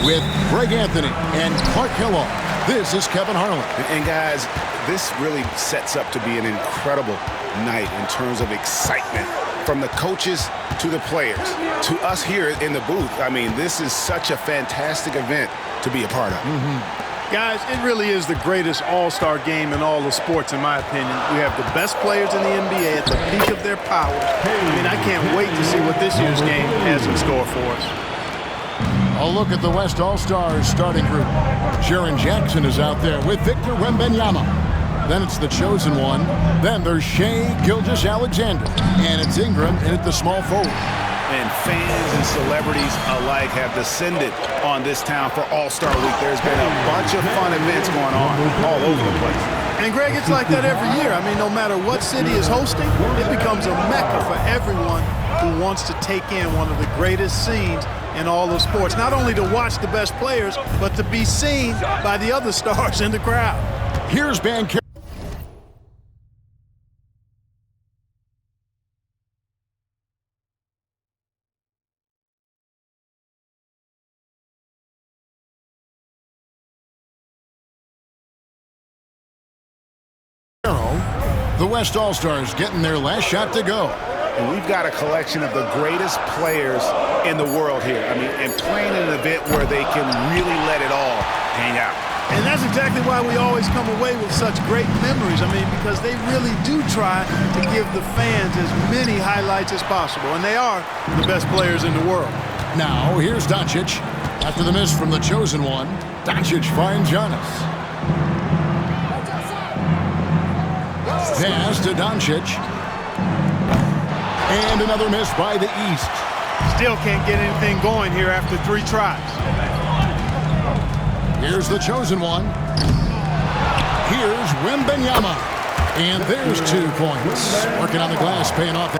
with Greg Anthony and Clark Kellogg. This is Kevin Harlan. And guys, this really sets up to be an incredible night in terms of excitement. From the coaches to the players, to us here in the booth. I mean, this is such a fantastic event to be a part of. Guys, it really is the greatest all-star game in all the sports, in my opinion. We have the best players in the NBA at the peak of their power. I mean, I can't wait to see what this year's game has in store for us. A look at the West All-Stars starting group. Jaren Jackson is out there with Victor Wembanyama. Then it's the chosen one. Then there's Shai Gilgeous-Alexander. And it's Ingram in at the small forward. And fans and celebrities alike have descended on this town for All-Star Week. There's been a bunch of fun events going on all over the place. And, Greg, it's like that every year. I mean, no matter what city is hosting, it becomes a mecca for everyone who wants to take in one of the greatest scenes in all of sports. Not only to watch the best players, but to be seen by the other stars in the crowd. Here's Ben Carroll. The West All-Stars getting their last shot to go. And we've got a collection of the greatest players in the world here. I mean, and playing in an event where they can really let it all hang out. And that's exactly why we always come away with such great memories. I mean, because they really do try to give the fans as many highlights as possible. And they are the best players in the world. Now, here's Doncic. After the miss from the chosen one, Doncic finds Giannis. Pass to Doncic. And another miss by the East. Still can't get anything going here after 3 tries. Here's the chosen one. Here's Wembanyama. And there's 2 points. Working on the glass, paying off.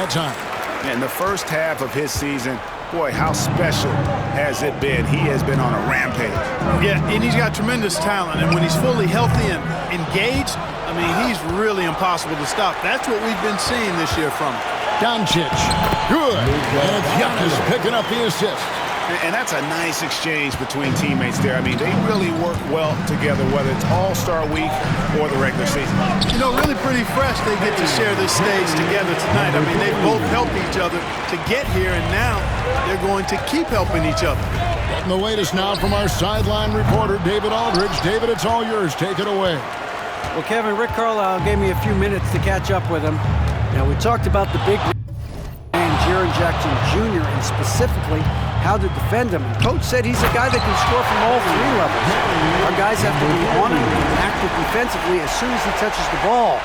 Time. In the first half of his season, boy, how special has it been? He has been on a rampage. Yeah, and he's got tremendous talent. And when he's fully healthy and engaged, I mean, he's really impossible to stop. That's what we've been seeing this year from him. Doncic. Good. And Giannis picking up the assist. And that's a nice exchange between teammates there. I mean, they really work well together, whether it's All-Star Week or the regular season. You know, really pretty fresh they get to share this stage together tonight. I mean, they both helped each other to get here, and now they're going to keep helping each other. Getting the latest now from our sideline reporter, David Aldridge. David, it's all yours. Take it away. Well, Kevin, Rick Carlisle gave me a few minutes to catch up with him. Now, we talked about the big and Jaren Jackson Jr. and specifically how to defend him. And Coach said he's a guy that can score from all three levels. Our guys have to be on him and active defensively as soon as he touches the ball.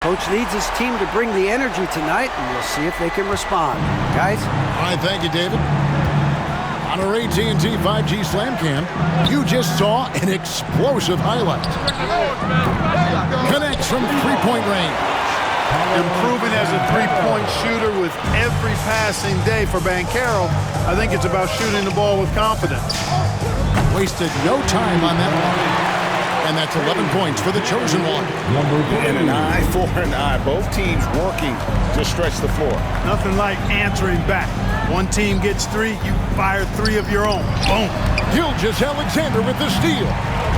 Coach needs his team to bring the energy tonight, and we'll see if they can respond. Guys? All right, thank you, David. On our AT&T 5G Slam Cam, you just saw an explosive highlight. Connects from three-point range. Improving as a three-point shooter with every passing day for Banchero. I think it's about shooting the ball with confidence. Wasted no time on that one. And that's 11 points for the chosen one. And an eye for an eye. Both teams working to stretch the floor. Nothing like answering back. One team gets three, you fire three of your own. Boom. Gilgeous-Alexander with the steal.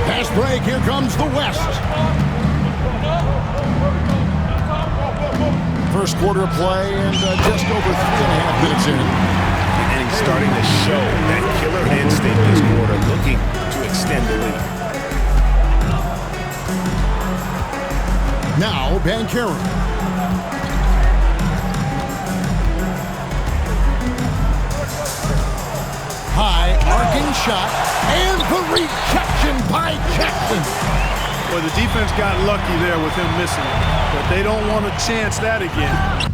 Pass break, here comes the West. First quarter of play and just over 3.5 minutes in. And he's starting to show that killer instinct this quarter, looking to extend the lead. Now, Banchero. High, arcing shot, and the rejection by Jackson. Well, the defense got lucky there with him missing it, but they don't want to chance that again.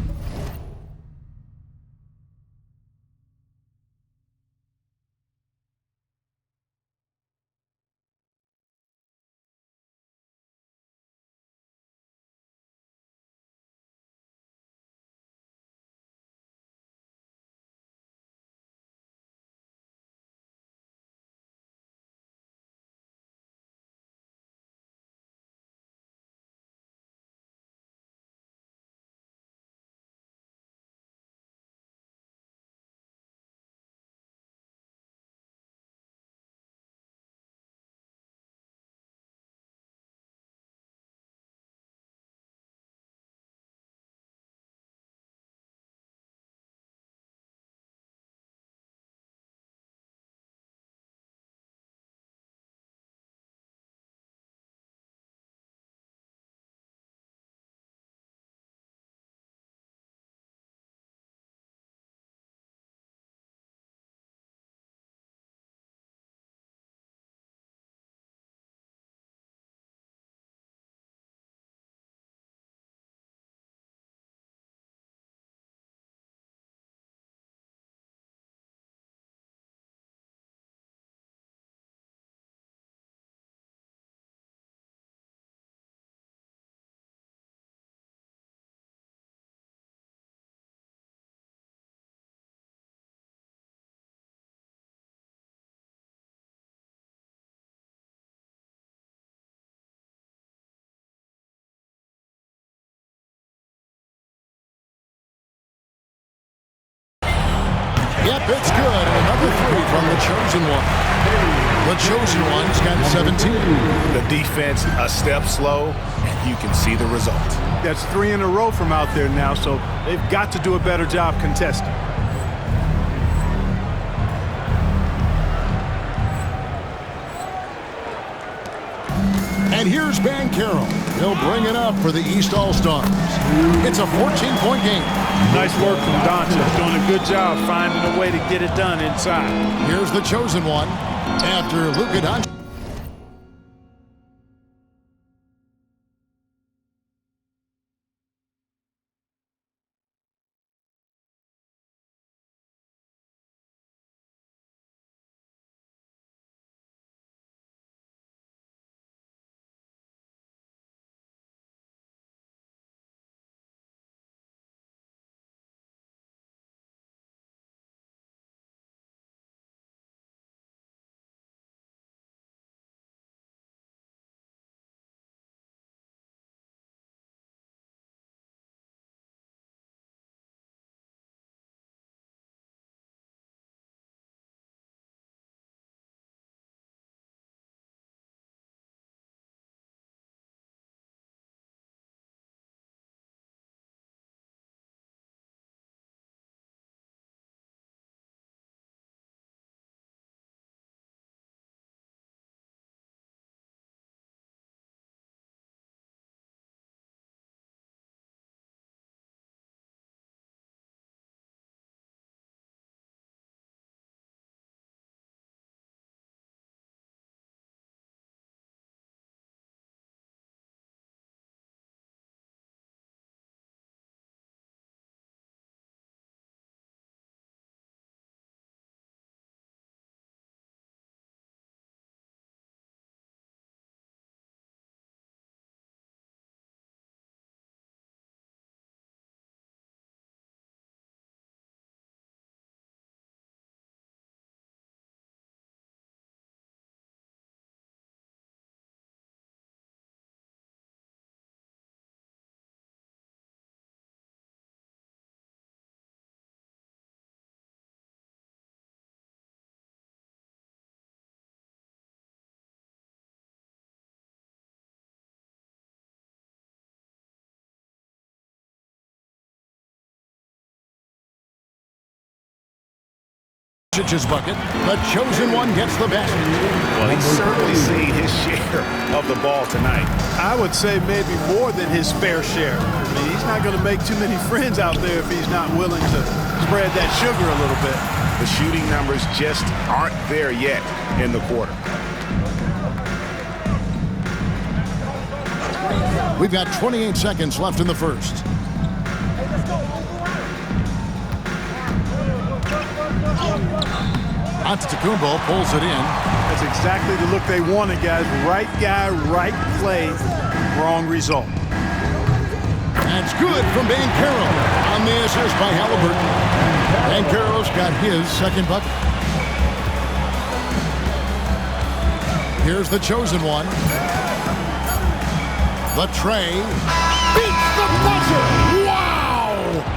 Yep, it's good. And another 3 from the chosen one. The chosen one's got 17. The defense a step slow, and you can see the result. That's 3 in a row from out there now, so they've got to do a better job contesting. And here's Banchero. He'll bring it up for the East All-Stars. It's a 14-point game. Nice work from Doncic, doing a good job finding a way to get it done inside. Here's the chosen one after Luka Doncic. Doncic's bucket. The chosen one gets the basket. Well, he's certainly seen his share of the ball tonight. I would say maybe more than his fair share. I mean, he's not going to make too many friends out there if he's not willing to spread that sugar a little bit. The shooting numbers just aren't there yet in the quarter. We've got 28 seconds left in the first. Antetokounmpo pulls it in. That's exactly the look they wanted, guys. Right guy, right play, wrong result. That's good from Banchero on the assist by Halliburton. Banchero's got his second bucket. Here's the chosen one. The tray beats the buzzer. Wow!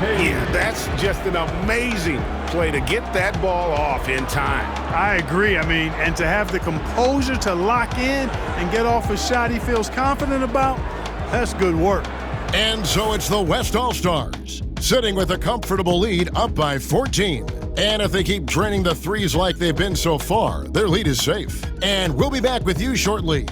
Yeah, that's just an amazing play to get that ball off in time. I agree. I mean, and to have the composure to lock in and get off a shot he feels confident about, that's good work. And so it's the West All-Stars, sitting with a comfortable lead up by 14. And if they keep draining the threes like they've been so far, their lead is safe. And we'll be back with you shortly.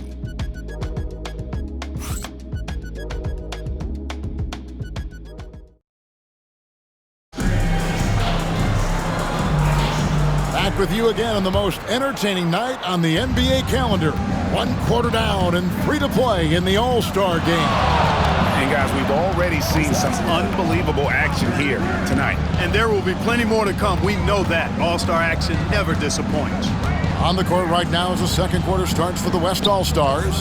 Back with you again on the most entertaining night on the NBA calendar. 1 quarter down and 3 to play in the All-Star game. And guys, we've already seen some unbelievable action here tonight. And there will be plenty more to come. We know that. All-Star action never disappoints. On the court right now as the second quarter starts for the West All-Stars.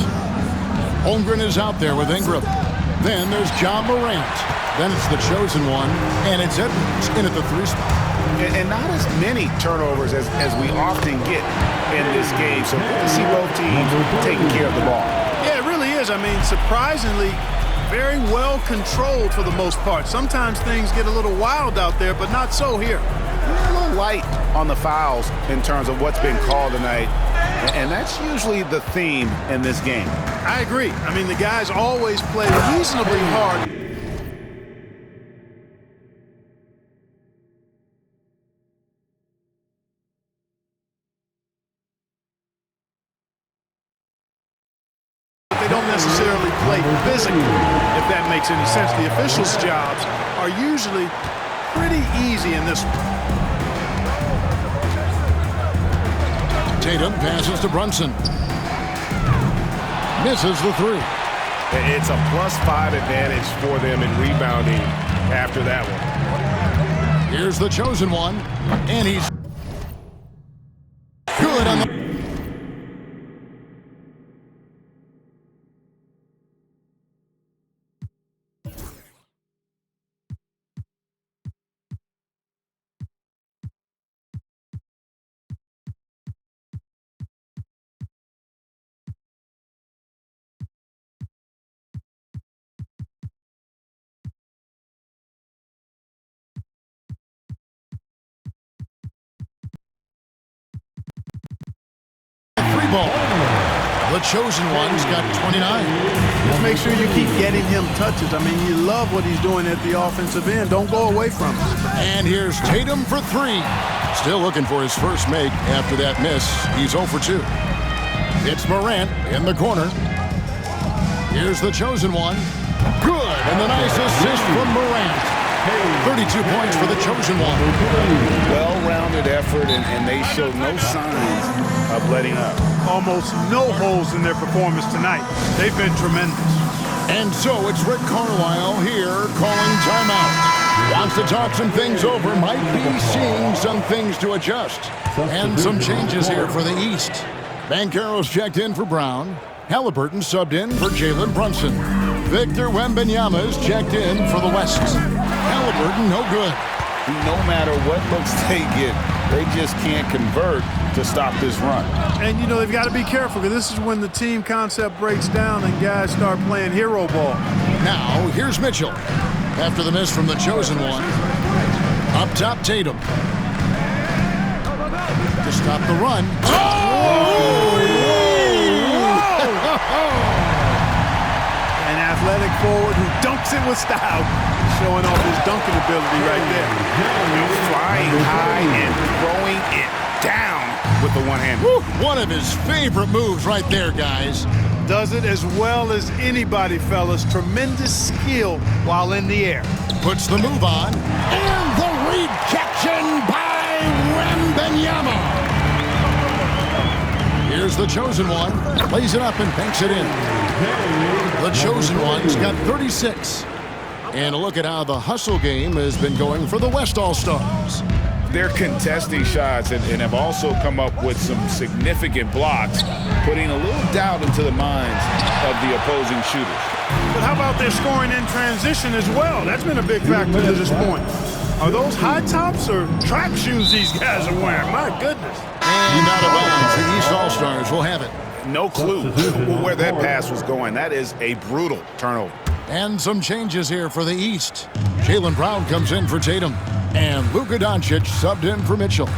Holmgren is out there with Ingram. Then there's Ja Morant. Then it's the chosen one, and it's Edwards in at the 3 spot. And not as many turnovers as we often get in this game. So good to see both teams taking care of the ball. Yeah, it really is. I mean, surprisingly, very well controlled for the most part. Sometimes things get a little wild out there, but not so here. A little little light on the fouls in terms of what's been called tonight. And that's usually the theme in this game. I agree. I mean, the guys always play reasonably hard. They don't necessarily play physically, if that makes any sense. The officials' jobs are usually pretty easy in this one. Tatum passes to Brunson. Misses the three. It's a +5 advantage for them in rebounding after that one. Here's the chosen one, and he's good on the... Three ball. The chosen one's got 29. Just make sure you keep getting him touches. I mean, you love what he's doing at the offensive end. Don't go away from him. And here's Tatum for three. Still looking for his first make after that miss. He's 0 for 2. It's Morant in the corner. Here's the chosen one. Good. And the nice assist from Morant. 32 points for the chosen one. Well-rounded effort, and they showed no signs of letting up. Almost no holes in their performance tonight. They've been tremendous. And so it's Rick Carlisle here calling timeout. Wants to talk some things over. Might be seeing some things to adjust. And some changes here for the East. Banchero's checked in for Brown. Halliburton subbed in for Jalen Brunson. Victor Wembanyama is checked in for the West. Halliburton, no good. No matter what looks they get, they just can't convert to stop this run. And, you know, they've got to be careful because this is when the team concept breaks down and guys start playing hero ball. Now, here's Mitchell. After the miss from the chosen one. Up top, Tatum. To stop the run. An athletic forward who dunks it with style, showing off his dunking ability right there. Flying high and throwing it down with the one hand. One of his favorite moves right there, guys. Does it as well as anybody, fellas. Tremendous skill while in the air. Puts the move on. And the rejection by Wembanyama. Here's the chosen one. Lays it up and banks it in. The chosen one's got 36. And a look at how the hustle game has been going for the West All-Stars. They're contesting shots and have also come up with some significant blocks, putting a little doubt into the minds of the opposing shooters. But how about their scoring in transition as well? That's been a big factor to this point. Are those high tops or track shoes these guys are wearing? My goodness. And out of bounds, the East All-Stars will have it. No clue where that pass was going. That is a brutal turnover. And some changes here for the East. Jaylen Brown comes in for Tatum. And Luka Doncic subbed in for Mitchell.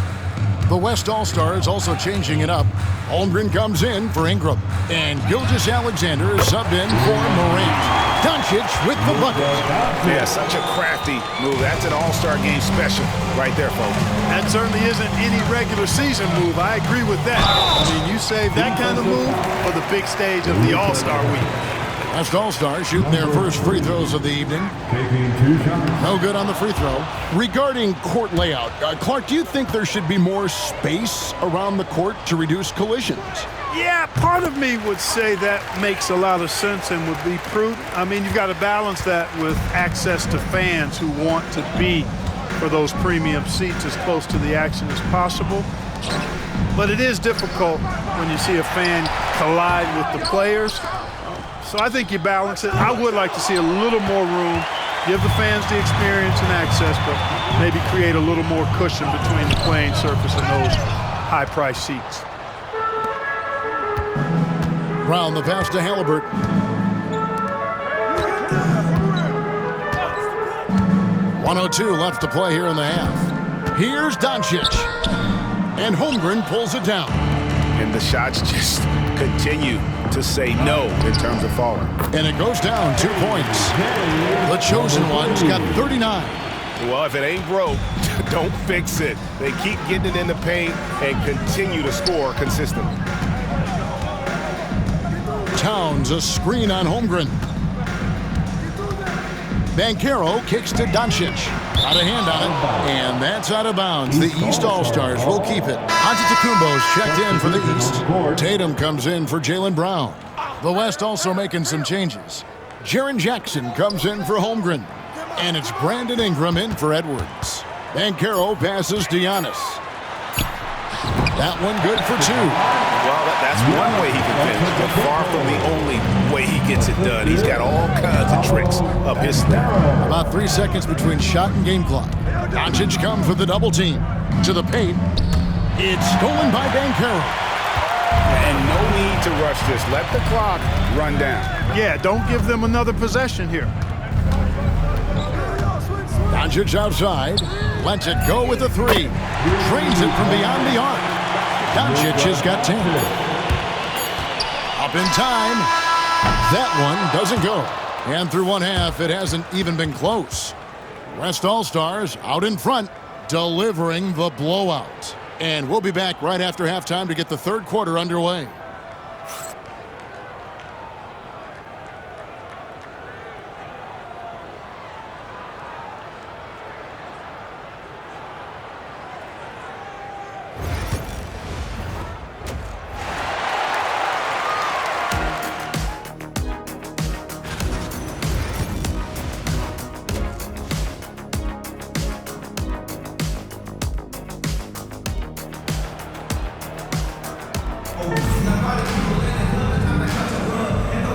The West All-Stars also changing it up. Holmgren comes in for Ingram. And Gilgeous-Alexander is subbed in for Morant. Doncic with the bucket. Yeah, such a crafty move. That's an all-star game special right there, folks. That certainly isn't any regular season move. I agree with that. I mean, you save that kind of move for the big stage of the All-Star week. West All-Stars shooting their first free throws of the evening. No good on the free throw. Regarding court layout, Clark, do you think there should be more space around the court to reduce collisions? Yeah, part of me would say that makes a lot of sense and would be prudent. I mean, you've got to balance that with access to fans who want to be for those premium seats as close to the action as possible. But it is difficult when you see a fan collide with the players. So I think you balance it. I would like to see a little more room, give the fans the experience and access, but maybe create a little more cushion between the playing surface and those high-priced seats. Brown, the pass to Halliburton. .102 left to play here in the half. Here's Doncic. And Holmgren pulls it down. And the shots just continue to say no in terms of falling. And it goes down 2 points. The chosen one's got 39. Well, if it ain't broke, don't fix it. They keep getting it in the paint and continue to score consistently. Towns a screen on Holmgren. Banchero kicks to Doncic. Got a hand on it, and that's out of bounds. The East All-Stars will keep it. Antetokounmpo's checked in for the East. Tatum comes in for Jaylen Brown. The West also making some changes. Jaren Jackson comes in for Holmgren. And it's Brandon Ingram in for Edwards. Banchero passes to Giannis. That one good for 2. Well, that's one way he can finish, but far from the only way he gets it done. He's got all kinds of tricks up his sleeve. About 3 seconds between shot and game clock. Doncic comes with the double team. To the paint. It's stolen by Banchero. And no need to rush this. Let the clock run down. Yeah, don't give them another possession here. Doncic outside. Lets it go with the 3. Trains it from beyond the arc. Doncic has got 10. Up in time. That one doesn't go. And through one half, it hasn't even been close. West All-Stars out in front, delivering the blowout. And we'll be back right after halftime to get the third quarter underway.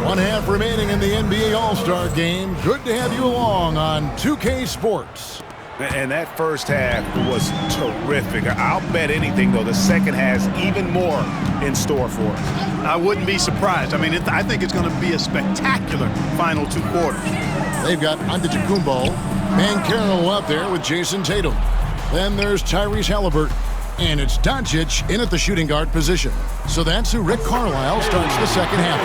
One half remaining in the NBA All-Star Game. Good to have you along on 2K Sports. And that first half was terrific. I'll bet anything, though, the second has even more in store for us. I wouldn't be surprised. I mean, I think it's going to be a spectacular final 2 quarters. They've got Antetokounmpo, Banchero out there with Jason Tatum. Then there's Tyrese Halliburton. And it's Doncic in at the shooting guard position. So that's who Rick Carlisle starts the second half.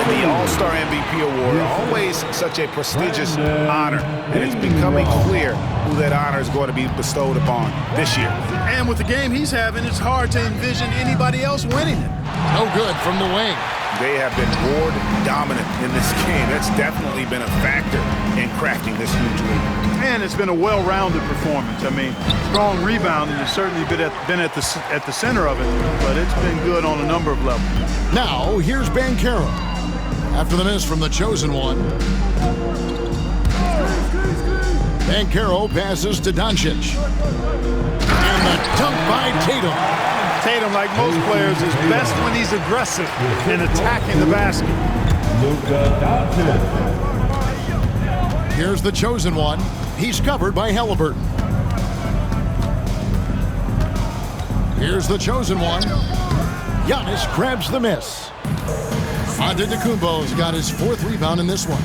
The All-Star MVP award, always such a prestigious honor. And it's becoming clear who that honor is going to be bestowed upon this year. And with the game he's having, it's hard to envision anybody else winning it. No good from the wing. They have been board dominant in this game. That's definitely been a factor in crafting this huge lead. And it's been a well-rounded performance. I mean, strong rebounding has certainly been at the center of it, but it's been good on a number of levels. Now, here's Banchero. After the miss from the chosen one. Banchero passes to Doncic. And the dunk by Tatum. Tatum, like most players, is best when he's aggressive and attacking the basket. Here's the chosen one. He's covered by Halliburton. Here's the chosen one. Giannis grabs the miss. Antetokounmpo's got his 4th rebound in this one.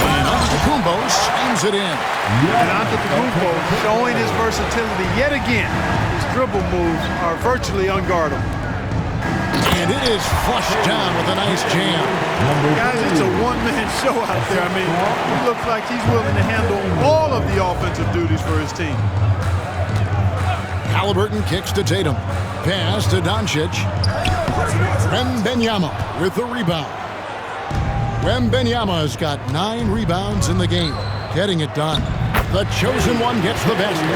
And Antetokounmpo slams it in. And Antetokounmpo showing his versatility yet again. His dribble moves are virtually unguardable. And it is flushed down with a nice jam. Guys, it's a one-man show out there. I mean, he looks like he's willing to handle all of the offensive duties for his team. Halliburton kicks to Tatum. Pass to Doncic. Wembanyama with the rebound. Wembanyama's got 9 rebounds in the game. Getting it done. The chosen one gets the basket.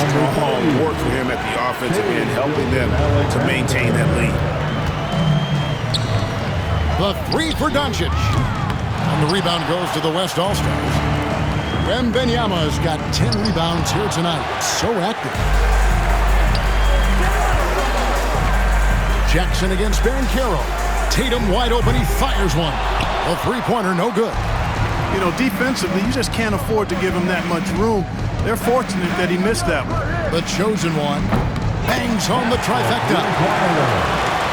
Strong work for him at the offensive end, helping them to maintain that lead. The 3 for Doncic. And the rebound goes to the West All-Stars. Wembanyama's got 10 rebounds here tonight. So active. Jackson against Banchero. Tatum wide open. He fires one. The 3-pointer no good. You know, defensively, you just can't afford to give him that much room. They're fortunate that he missed that one. The chosen one bangs home the trifecta.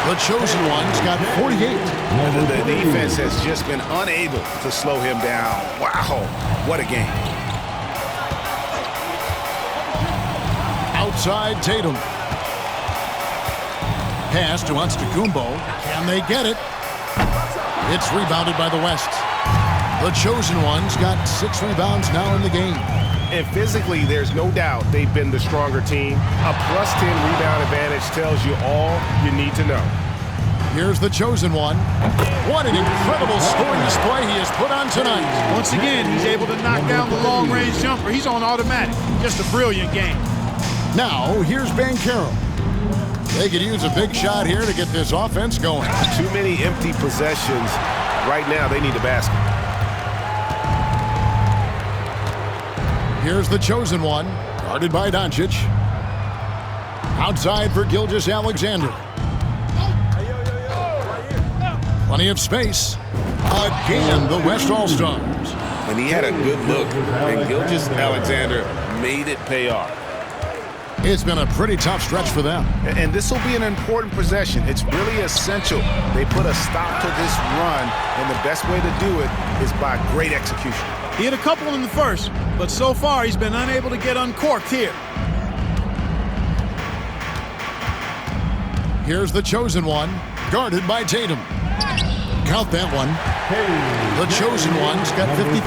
The chosen one's got 48. The defense has just been unable to slow him down. Wow, what a game. outside Tatum. Pass to Antetokounmpo. Can they get it? It's rebounded by the West. The Chosen Ones got 6 rebounds now in the game. And physically, there's no doubt they've been the stronger team. A +10 rebound advantage tells you all you need to know. Here's the Chosen One. What an incredible scoring display he has put on tonight. Once again, he's able to knock down the long-range jumper. He's on automatic. Just a brilliant game. Now, here's Banchero. They could use a big shot here to get this offense going. Too many empty possessions. Right now, they need a basket. Here's the Chosen One, guarded by Doncic. Outside for Gilgeous-Alexander. Plenty of space. Again, the West All-Stars. And he had a good look, and Gilgeous-Alexander made it pay off. It's been a pretty tough stretch for them. And this will be an important possession. It's really essential. They put a stop to this run, and the best way to do it is by great execution. He had a couple in the first, but so far he's been unable to get uncorked here. Here's the Chosen One, guarded by Tatum. Count that one. The Chosen One's got 53.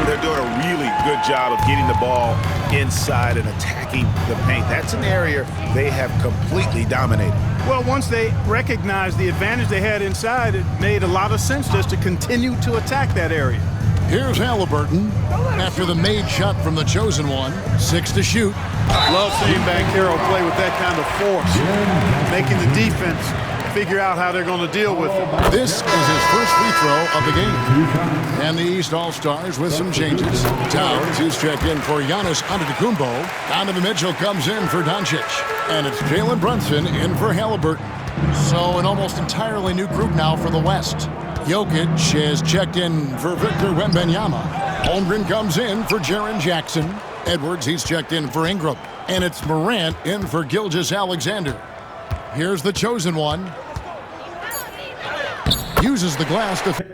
They're doing a really good job of getting the ball inside and attacking the paint. That's an area they have completely dominated. Well, once they recognized the advantage they had inside, it made a lot of sense just to continue to attack that area. Here's Halliburton after the made shot from the Chosen One. 6 to shoot. Love seeing Banchero play with that kind of force, making the defense figure out how they're going to deal with him. This is his first free throw of the game. And the East All-Stars with some changes. Towns, who's checked in for Giannis Antetokounmpo. Donovan Mitchell comes in for Doncic. And it's Jalen Brunson in for Halliburton. So an almost entirely new group now for the West. Jokic has checked in for Victor Wembanyama. Holmgren comes in for Jaren Jackson. Edwards, he's checked in for Ingram. And it's Morant in for Gilgeous-Alexander. Here's the Chosen One. Uses the glass to finish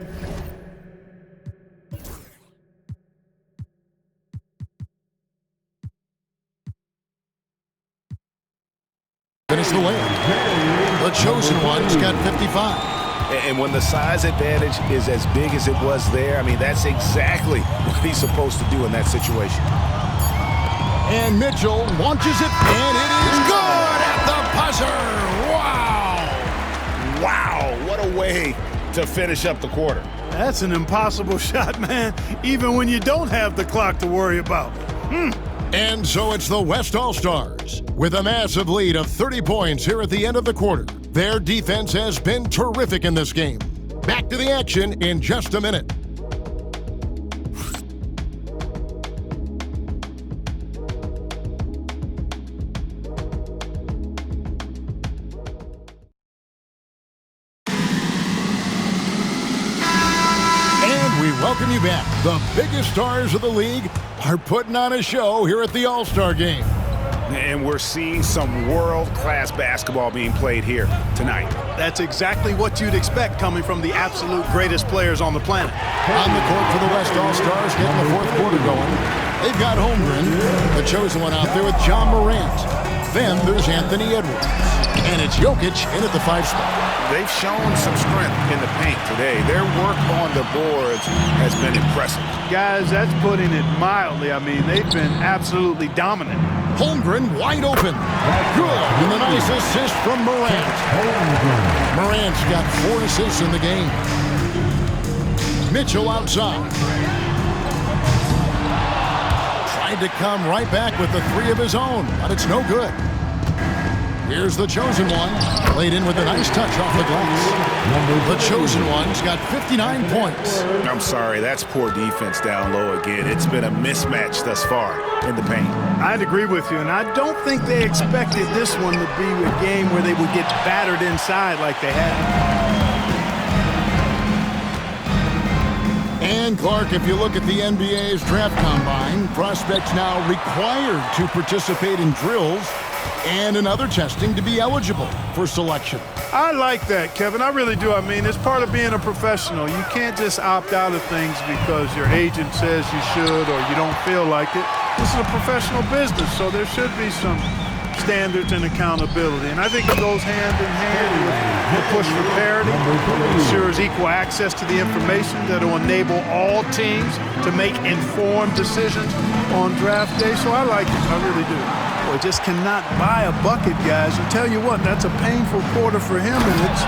the layup. The Chosen One's got 55. And when the size advantage is as big as it was there, I mean, that's exactly what he's supposed to do in that situation. And Mitchell launches it, and it is good at the buzzer. Wow. Wow, what a way to finish up the quarter. That's an impossible shot, man, even when you don't have the clock to worry about. And so it's the West All-Stars with a massive lead of 30 points here at the end of the quarter. Their defense has been terrific in this game. Back to the action in just a minute. Welcome you back. The biggest stars of the league are putting on a show here at the All-Star Game. And we're seeing some world-class basketball being played here tonight. That's exactly what you'd expect coming from the absolute greatest players on the planet. On the court for the West All-Stars, getting the fourth quarter going. They've got Holmgren, the Chosen One, out there with John Morant. Then there's Anthony Edwards. And it's Jokic in at the 5 spot. They've shown some strength in the paint today. Their work on the boards has been impressive. Guys, that's putting it mildly. I mean, they've been absolutely dominant. Holmgren wide open. Good. And the nice assist from Morant. Morant's got 4 assists in the game. Mitchell outside. Tried to come right back with the 3 of his own, but it's no good. Here's the Chosen One, laid in with a nice touch off the glass. The Chosen One's got 59 points. I'm sorry, that's poor defense down low again. It's been a mismatch thus far in the paint. I'd agree with you, and I don't think they expected this one to be a game where they would get battered inside like they had. And Clark, if you look at the NBA's draft combine, prospects now required to participate in drills and in other testing to be eligible for selection. I like that, Kevin. I really do. I mean, it's part of being a professional. You can't just opt out of things because your agent says you should or you don't feel like it. This is a professional business, so there should be some standards and accountability. And I think it goes hand in hand with the push for parity. It ensures equal access to the information that will enable all teams to make informed decisions on draft day. So I like it. I really do. Boy, just cannot buy a bucket, guys. And tell you what, that's a painful quarter for him, and it's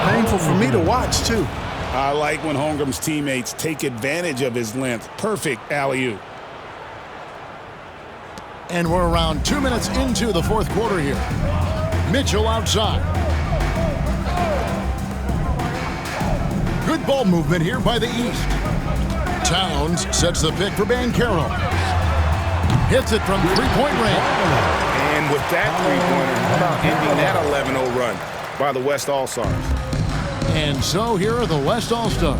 painful for me to watch, too. I like when Holmgren's teammates take advantage of his length. Perfect alley-oop. And we're around 2 minutes into the fourth quarter here. Mitchell outside. Good ball movement here by the East. Towns sets the pick for Banchero. Hits it from three-point range. And with that three-pointer, ending that 11-0 run by the West All-Stars. And so here are the West All-Stars.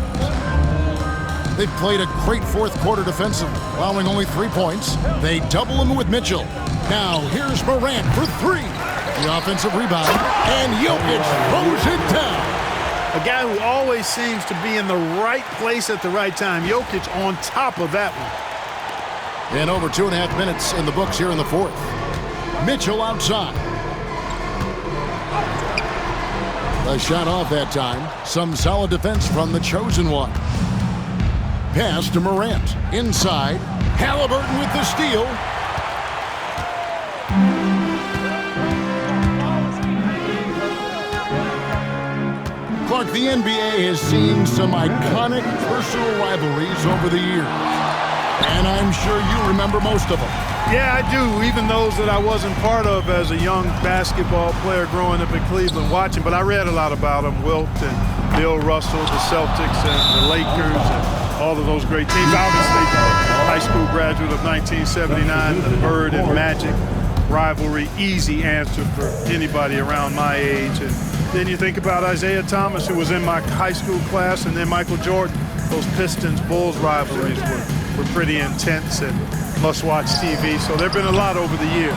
They've played a great fourth quarter defensively, allowing only 3 points. They double him with Mitchell. Now here's Morant for three. The offensive rebound, and Jokic throws it down. A guy who always seems to be in the right place at the right time. Jokic on top of that one. And over 2.5 minutes in the books here in the fourth. Mitchell outside. A shot off that time. Some solid defense from the chosen one. Pass to Morant. Inside. Halliburton with the steal. Clark, the NBA has seen some iconic personal rivalries over the years. And I'm sure you remember most of them. Yeah, I do, even those that I wasn't part of as a young basketball player growing up in Cleveland watching. But I read a lot about them, Wilt and Bill Russell, the Celtics and the Lakers, and all of those great teams. Obviously, high school graduate of 1979, the Bird and Magic rivalry, easy answer for anybody around my age. And then you think about Isaiah Thomas, who was in my high school class, and then Michael Jordan. Those Pistons-Bulls rivalries were pretty intense and must-watch TV, so there have been a lot over the years.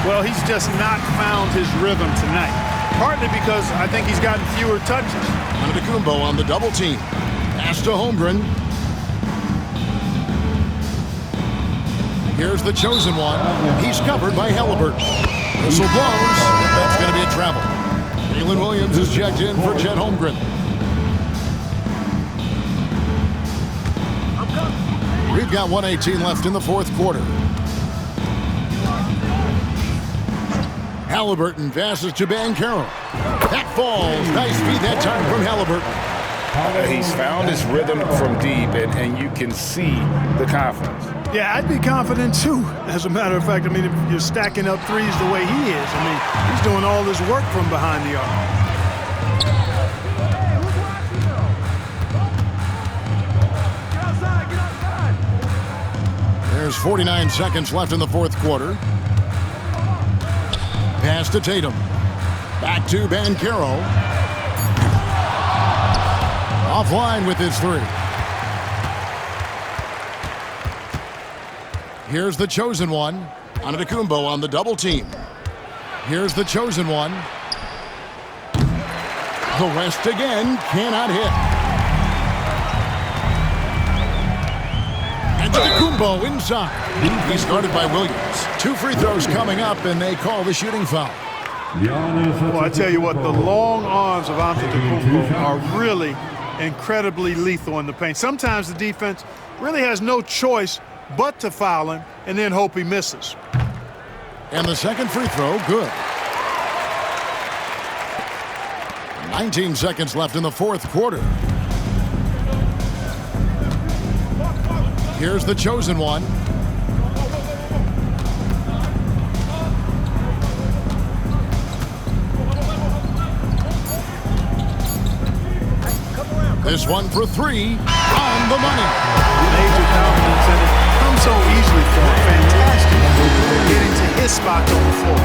Well, he's just not found his rhythm tonight, partly because I think he's gotten fewer touches. Antetokounmpo on the double team. Pass to Holmgren. Here's the chosen one. He's covered by Halliburton. Whistle blows. That's going to be a travel. Jalen Williams is checked in for Chet Holmgren. We've got 1:18 left in the fourth quarter. Halliburton passes to Banchero. That falls. Nice feed that time from Halliburton. He's found his rhythm from deep, and you can see the confidence. Yeah, I'd be confident too. As a matter of fact, I mean, if you're stacking up threes the way he is, I mean, he's doing all this work from behind the arc. There's 49 seconds left in the fourth quarter. Pass to Tatum. Back to Banchero. Offline with his three. Here's the chosen one. Antetokounmpo on the double team. Here's the chosen one. The West again cannot hit. Antetokounmpo inside. He's guarded by Williams. 2 free throws coming up, and they call the shooting foul. Well, I tell you what, the long arms of Antetokounmpo are really incredibly lethal in the paint. Sometimes the defense really has no choice but to foul him and then hope he misses. And the second free throw, good. 19 seconds left in the fourth quarter. Here's the chosen one. This one for three, on the money. Major confidence, and it comes so easily for him. Fantastic getting to his spot on the floor.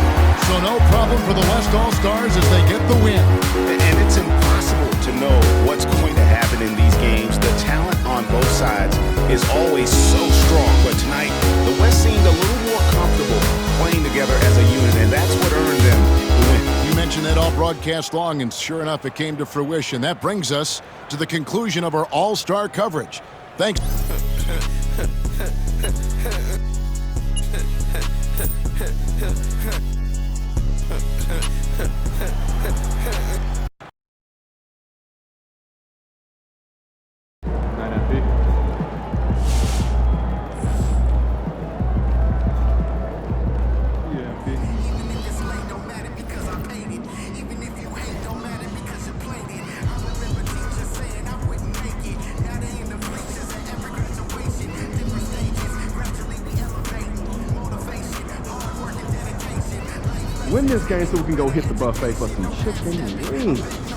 So no problem for the West All-Stars as they get the win. And it's impossible to know what's going to happen in these games. The talent on both sides is always so strong, but tonight the West seemed a little more comfortable playing together as a unit, and that's what earned them the win. You mentioned that all broadcast long, and sure enough, it came to fruition. That brings us to the conclusion of our All-Star coverage. Thanks. win this game so we can go hit the buffet for some chicken wings.